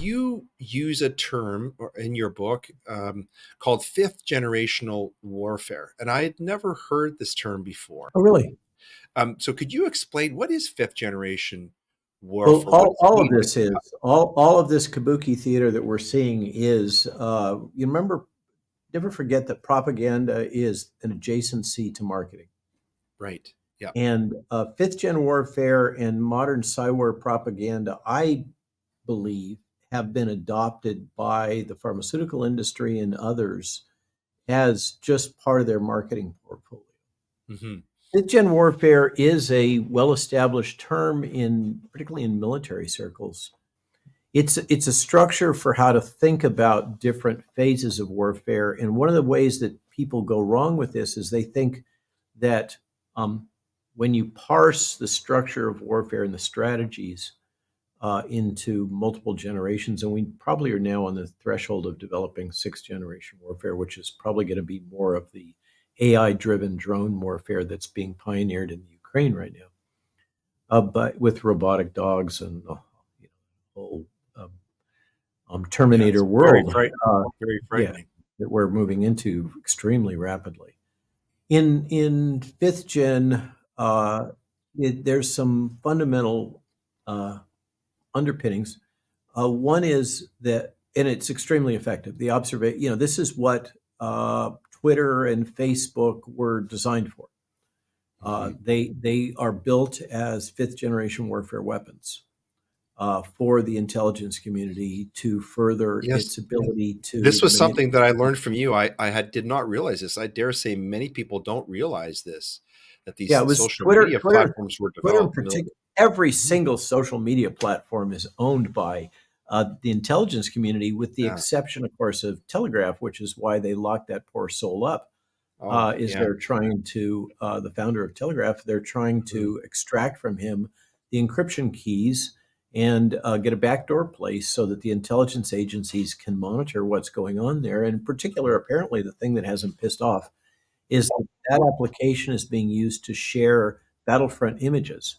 you use a term in your book called fifth generational warfare, and I had never heard this term before. Oh, really? So could you explain what is fifth generation Well, warfare? What all, does it all of mean? this is all of this kabuki theater that we're seeing is you remember, never forget that propaganda is an adjacency to marketing. Right. Yeah. And fifth gen warfare and modern Psywar propaganda, I believe, have been adopted by the pharmaceutical industry and others as just part of their marketing portfolio. Hmm. Fifth gen warfare is a well-established term particularly in military circles. It's a structure for how to think about different phases of warfare. And one of the ways that people go wrong with this is they think that when you parse the structure of warfare and the strategies into multiple generations, and we probably are now on the threshold of developing sixth generation warfare, which is probably going to be more of the AI-driven drone warfare that's being pioneered in the Ukraine right now, but with robotic dogs and whole Yeah, it's Terminator very world, frightening. Very yeah, frightening. that we're moving into extremely rapidly. In fifth gen, there's some fundamental underpinnings. One is that, and it's extremely effective. The observation, this is what Twitter and Facebook were designed for. They are built as fifth generation warfare weapons for the intelligence community to further Yes. its ability This to was something manipulate. that I learned from you. Did not realize this. I dare say many people don't realize this, that Yeah, these it was social media platforms were Twitter in developed. particular. Every Mhm. single social media platform is owned by the intelligence community, with the Yeah. exception, of course, of Telegraph, which is why they locked that poor soul up. Oh, Is yeah. they're trying to the founder of Telegraph? They're trying Mhm. to extract from him the encryption keys and get a backdoor place so that the intelligence agencies can monitor what's going on there. And in particular, apparently, the thing that has him pissed off is that that application is being used to share battlefront images,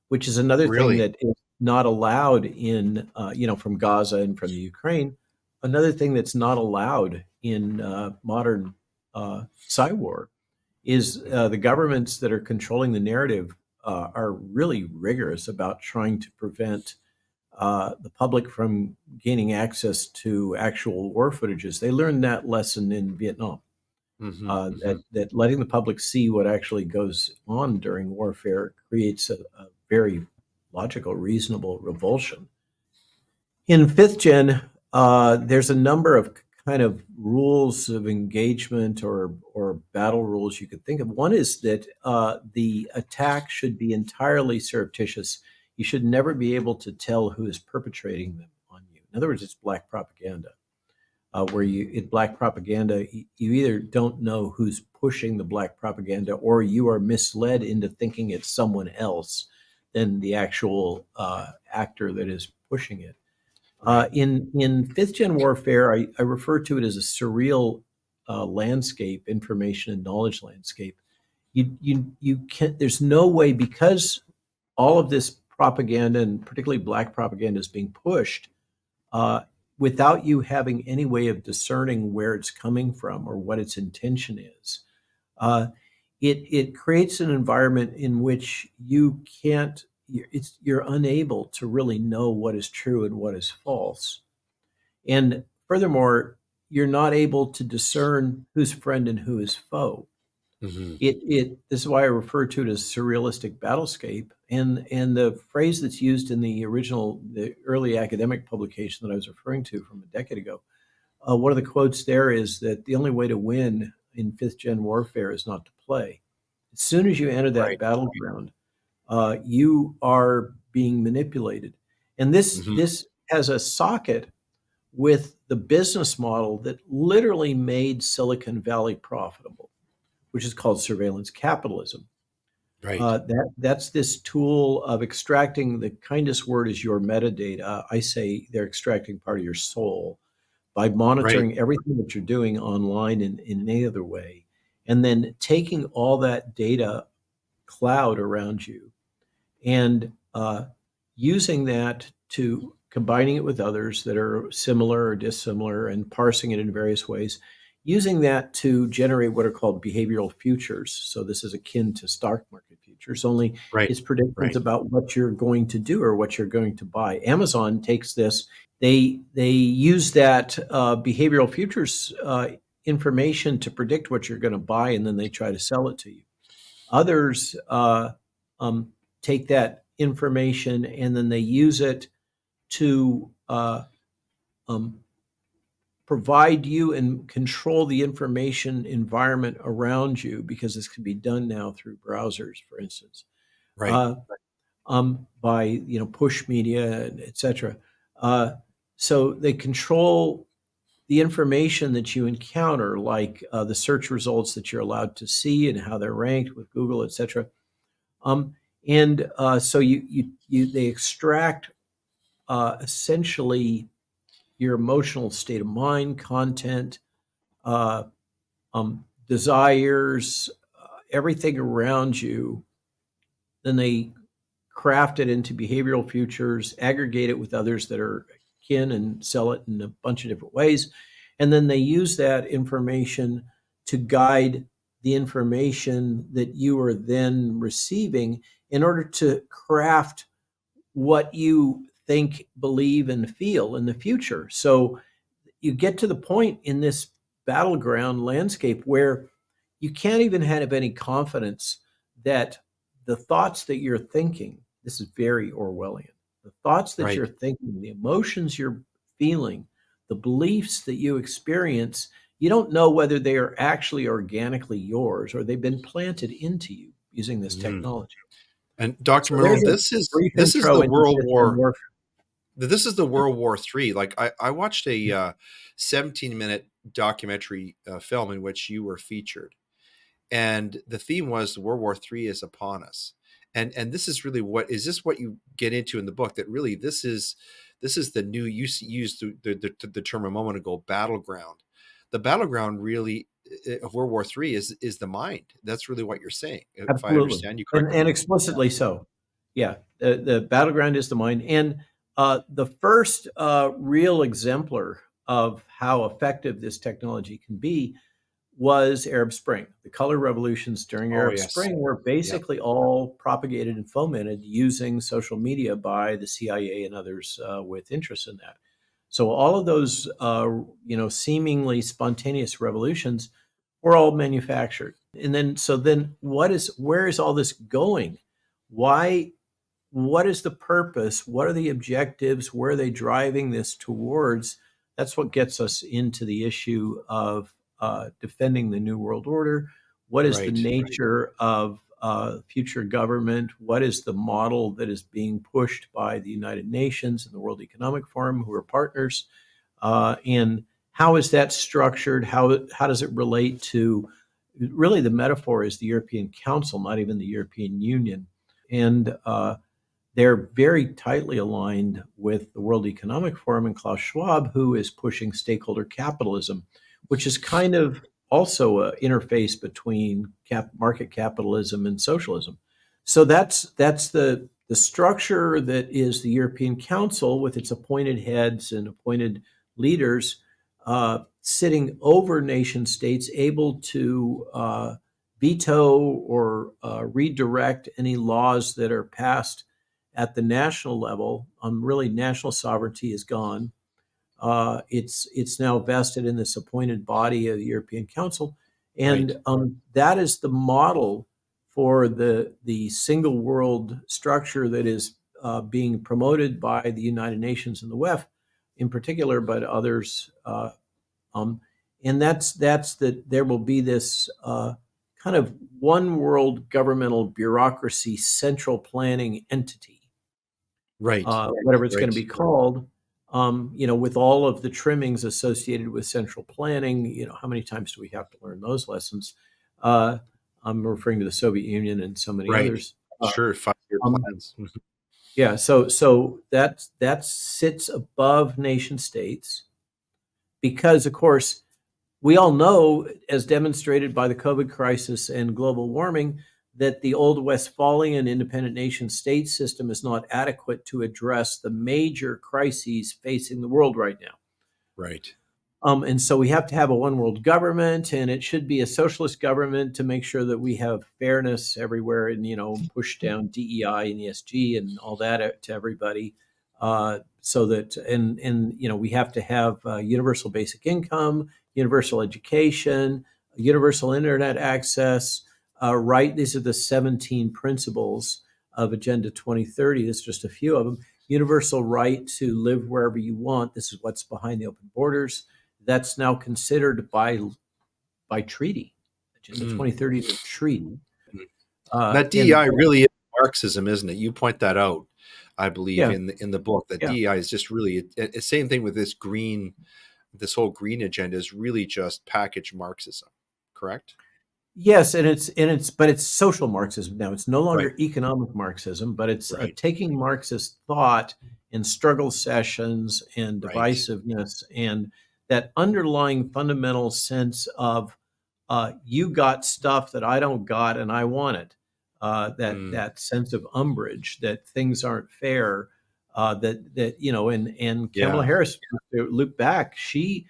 which is another thing Really? that is not allowed in, from Gaza and from the Ukraine. Another thing that's not allowed in modern Psywar is the governments that are controlling the narrative are really rigorous about trying to prevent the public from gaining access to actual war footages. They learned that lesson in Vietnam. Mhm, mhm. That letting the public see what actually goes on during warfare creates a very logical, reasonable revulsion. In fifth gen, there's a number of kind of rules of engagement or battle rules you could think of. One is that the attack should be entirely surreptitious. You should never be able to tell who is perpetrating them on you. In other words, it's black propaganda where in black propaganda, you either don't know who's pushing the black propaganda or you are misled into thinking it's someone else than the actual actor that is pushing it. Right. In fifth gen warfare, I refer to it as a surreal landscape, information and knowledge landscape. You can There's no way, because all of this propaganda and particularly black propaganda is being pushed uh, without you having any way of discerning where it's coming from or what its intention is. Uh, it creates an environment in which you're unable to really know what is true and what is false. And furthermore, you're not able to discern who's friend and who is foe. Mhm. This is why I refer to it as surrealistic battlescape. And the phrase that's used in the early academic publication that I was referring to from a decade ago, one of the quotes there is that the only way to win in fifth gen warfare is not to play. As soon as you enter that Right. battleground, you are being manipulated. And Mhm. this has a socket with the business model that literally made Silicon Valley profitable, which is called surveillance capitalism. Right. That's this tool of extracting, the kindest word is your metadata. I say they're extracting part of your soul by Right. monitoring everything that you're doing online in any other way, and then taking all that data cloud around you and using that to combining it with others that are similar or dissimilar, and parsing it in various ways, using that to generate what are called behavioral futures. So this is akin to stock market futures, only Right. it's predictions Right. about what you're going to do or what you're going to buy. Amazon takes this, they use that behavioral futures information to predict what you're going to buy, and then they try to sell it to you. Others take that information and then they use it to um, provide you and control the information environment around you, because this can be done now through browsers, for instance, Right. uh, by push media, etc. Uh, so they control the information that you encounter, like the search results that you're allowed to see and how they're ranked with Google, etc. And so they extract essentially your emotional state of mind, content, uh, desires, everything around you. Then they craft it into behavioral futures, aggregate it with others that are kin, and sell it in a bunch of different ways. And then they use that information to guide the information that you are then receiving in order to craft what you think, believe, and feel in the future. So you get to the point in this battleground landscape where you can't even have any confidence that the thoughts that you're thinking, this is very Orwellian, the thoughts that Right. you're thinking, the emotions you're feeling, the beliefs that you experience, you don't know whether they are actually organically yours or they've been planted into you using this Mhm. technology. And Dr. So there's Malone, a this is brief this is intro the into World system War warfare. this is the World War III. Like I watched a 17-minute documentary film in which you were featured, and the theme was World War III is upon us. And this is really what you get into in the book, that really this is the new, you used the term a moment ago, battleground. The battleground really of World War III is the mind. That's really what you're saying, if I Absolutely, understand you and correctly. explicitly so. Yeah, the battleground is the mind, and the first real exemplar of how effective this technology can be was Arab Spring. The color revolutions during Oh Arab yes. Spring were Yep. basically all propagated and fomented using social media by the CIA and others with interest in that. So all of those, seemingly spontaneous revolutions were all manufactured. And then, so then, where is all this going? Why? What is the purpose? What are the objectives? Where are they driving this towards? That's what gets us into the issue of defending the New World Order. What is the Right. nature of future government? What is the model that is being pushed by the United Nations and the World Economic Forum, who are partners? And how is that structured? How does it relate to, really, the metaphor is the European Council, not even the European Union. And they're very tightly aligned with the World Economic Forum and Klaus Schwab, who is pushing stakeholder capitalism, which is kind of also an interface between market capitalism and socialism. So that's the structure that is the European Council, with its appointed heads and appointed leaders sitting over nation states, able to veto or redirect any laws that are passed at the national level. Really, national sovereignty is gone. It's now vested in this appointed body of the European Council, Right. and that is the model for the single world structure that is being promoted by the United Nations and the WEF, in particular, but others. Um, and that's that there will be this kind of one world governmental bureaucracy central planning entity, Right. whatever it's going to Right. be called, with all of the trimmings associated with central planning. How many times do we have to learn those lessons? Uh, I'm referring to the Soviet Union and so many Right. others. Sure. 5-year Um, plans. yeah, so that sits above nation states, because, of course, we all know, as demonstrated by the COVID crisis and global warming, that the old Westphalian independent nation state system is not adequate to address the major crises facing the world right now. Right. And so we have to have a one world government, and it should be a socialist government to make sure that we have fairness everywhere, and push down DEI and ESG and all that to everybody. So that and we have to have universal basic income, universal education, universal internet access. Right, these are the 17 principles of Agenda 2030. That's just a few of them. Universal right to live wherever you want. This is what's behind the open borders. That's now considered by treaty. Agenda 2030 is a treaty. That DEI really is Marxism, isn't it? You point that out, I believe, Yeah. in the book. That DEI is just really same thing with this whole green agenda is really just packaged Marxism, correct? Yes, and it's social Marxism now. It's no longer Right. economic Marxism, but it's Right. taking Marxist thought in struggle sessions and Right. divisiveness and that underlying fundamental sense of you got stuff that I don't got and I want it. That sense of umbrage that things aren't fair. And Kamala Yeah. Harris, to loop back, she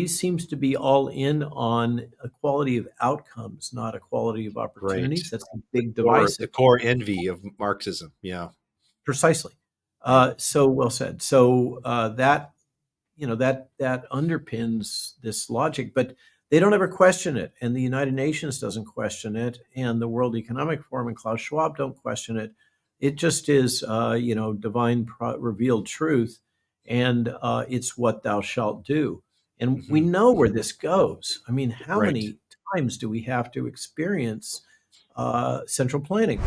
seems to be all in on equality of outcomes, not equality of Right. opportunities. That's a big Or the divisive. core envy of Marxism. Yeah. Precisely. Right. So well said. So that underpins this logic, but they don't ever question it, and the United Nations doesn't question it, and the World Economic Forum and Klaus Schwab don't question it. It just is, divine revealed truth, and it's what thou shalt do. And we know where this goes. I mean, how Right. many times do we have to experience central planning?